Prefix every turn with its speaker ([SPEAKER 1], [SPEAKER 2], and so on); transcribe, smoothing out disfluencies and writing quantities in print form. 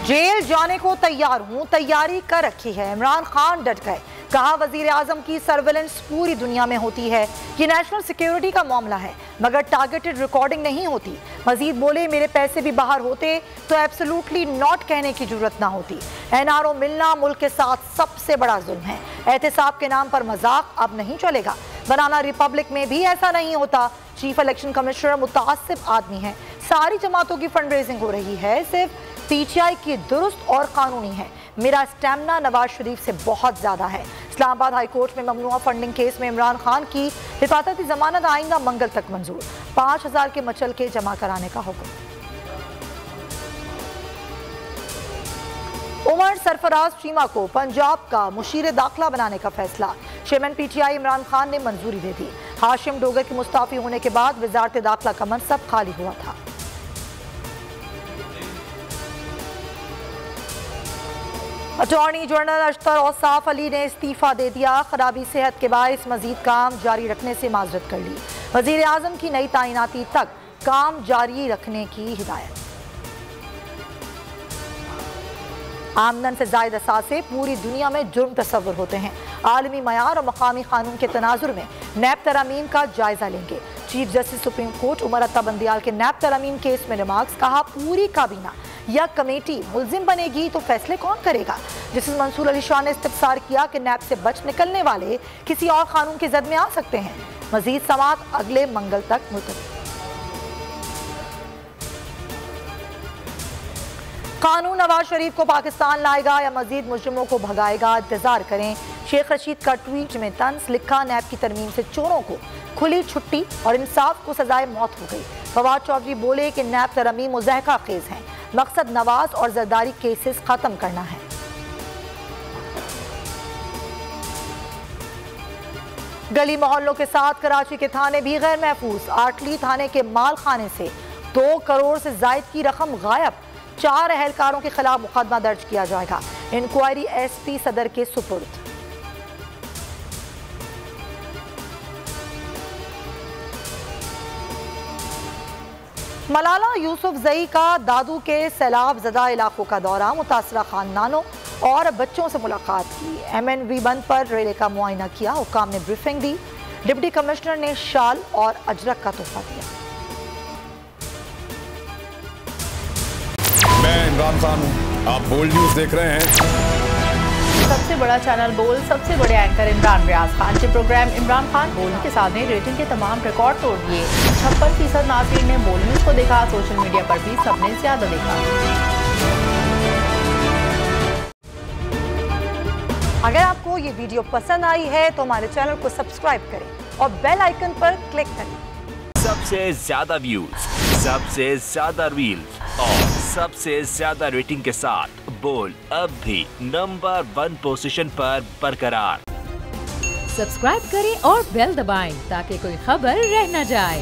[SPEAKER 1] Jail जाने को तैयार हूं, तैयारी कर रखी है। इमरान खान डट गए, कहा वजीर आजम की सर्वेलेंस पूरी दुनिया में होती है, ये नेशनल सिक्योरिटी का मामला है, मगर टारगेटेड रिकॉर्डिंग नहीं होती। मजीद बोले, मेरे पैसे भी बाहर होते तो एब्सोल्युटली नॉट कहने की जरूरत ना होती। एनआरओ मिलना मुल्क के साथ सबसे बड़ा जुल्म है। एहतिसाब के नाम पर मजाक अब नहीं चलेगा। बनाना रिपब्लिक में भी ऐसा नहीं होता। चीफ इलेक्शन कमिश्नर मुतासिब आदमी है। सारी जमातों की फंड रेजिंग हो रही है, सिर्फ पीटीआई की दुरुस्त और कानूनी है। मेरा स्टैमिना नवाज शरीफ से बहुत ज्यादा है। इस्लामाबाद हाई कोर्ट में ममनुआ फंडिंग केस में इमरान खान की हिफाजती जमानत आइंदा मंगल तक मंजूर। 5000 के मचल के जमा कराने का हुक्म। उमर सरफराज चीमा को पंजाब का मुशीर दाखिला बनाने का फैसला। चेयरमैन पीटीआई इमरान खान ने मंजूरी दे दी। हाशिम डोगर के मुस्ताफी होने के बाद वजारत दाखिला का मनसब खाली हुआ था। अटॉर्नी जनरल अशतर औसाफ अली ने इस्तीफा दे दिया। खराबी सेहत के बायस मजीद काम जारी रखने से माजरत कर ली। वजीर आजम की नई तैनाती तक काम जारी रखने की हिदायत। आमदन से जायद असासे पूरी दुनिया में जुर्म तस्वर होते हैं। आलमी मयार और मकामी कानून के तनाजुर में नैब तरामीम का जायजा लेंगे। Chief justice supreme court Umar Ata Bandial के नैब तरामीम केस में रिमार्क्स। कहा, पूरी काबीना या कमेटी मुल्जिम बनेगी तो फैसले कौन करेगा। जस्टिस मंसूर अली शाह ने इस्तफसार किया कि नैब से बच निकलने वाले किसी और कानून की जद में आ सकते हैं। मजीद समाअत अगले मंगल तक मुलतवी। कानून नवाज शरीफ को पाकिस्तान लाएगा या मजीद मुजरिमों को भगाएगा, इंतजार करें। शेख रशीद का ट्वीट में तंज लिखा, नैब की तरमीम से चोरों को खुली छुट्टी और इंसाफ को सजाए मौत हो गई। फवाद चौधरी बोले कि नैब तरमीम मुज़हका खेज हैं, मकसद नवाज और जरदारी केसेस खत्म करना है। गली मोहल्लों के साथ कराची के थाने भी गैर महफूज। आटली थाने के माल खाने से 2 करोड़ से जायद की रकम गायब। 4 अहलकारों के खिलाफ मुकदमा दर्ज किया जाएगा। इंक्वायरी एसपी सदर के सुपुर्द। मलाला यूसुफजई का दादू के सैलाब ज़दा इलाकों का दौरा। मुतासरा खानदानों और बच्चों से मुलाकात की। MNV बंद पर रेले का मुआयना किया। हुकाम ने ब्रीफिंग दी। डिप्टी कमिश्नर ने शाल और अजरक का तोहफा दिया।
[SPEAKER 2] मैं इमरान खान हूँ, आप बोल्ड न्यूज देख रहे हैं।
[SPEAKER 3] सबसे बड़ा चैनल बोल, सबसे बड़े एंकर इमरान रियाज खान के प्रोग्राम इमरान खान बोल के साथ ने रेटिंग के तमाम रिकॉर्ड तोड़ दिए। 56% नाज़रीन ने बोल न्यूज को देखा। सोशल मीडिया पर भी सबने ज्यादा देखा।
[SPEAKER 1] अगर आपको ये वीडियो पसंद आई है तो हमारे चैनल को सब्सक्राइब करें और बेल आइकन पर क्लिक करें।
[SPEAKER 4] सबसे ज्यादा व्यूज, सबसे ज्यादा रील्स और सबसे ज्यादा रेटिंग के साथ बोल अब भी नंबर 1 पोजीशन पर बरकरार।
[SPEAKER 5] सब्सक्राइब करें और बेल दबाएं ताकि कोई खबर रह न जाए।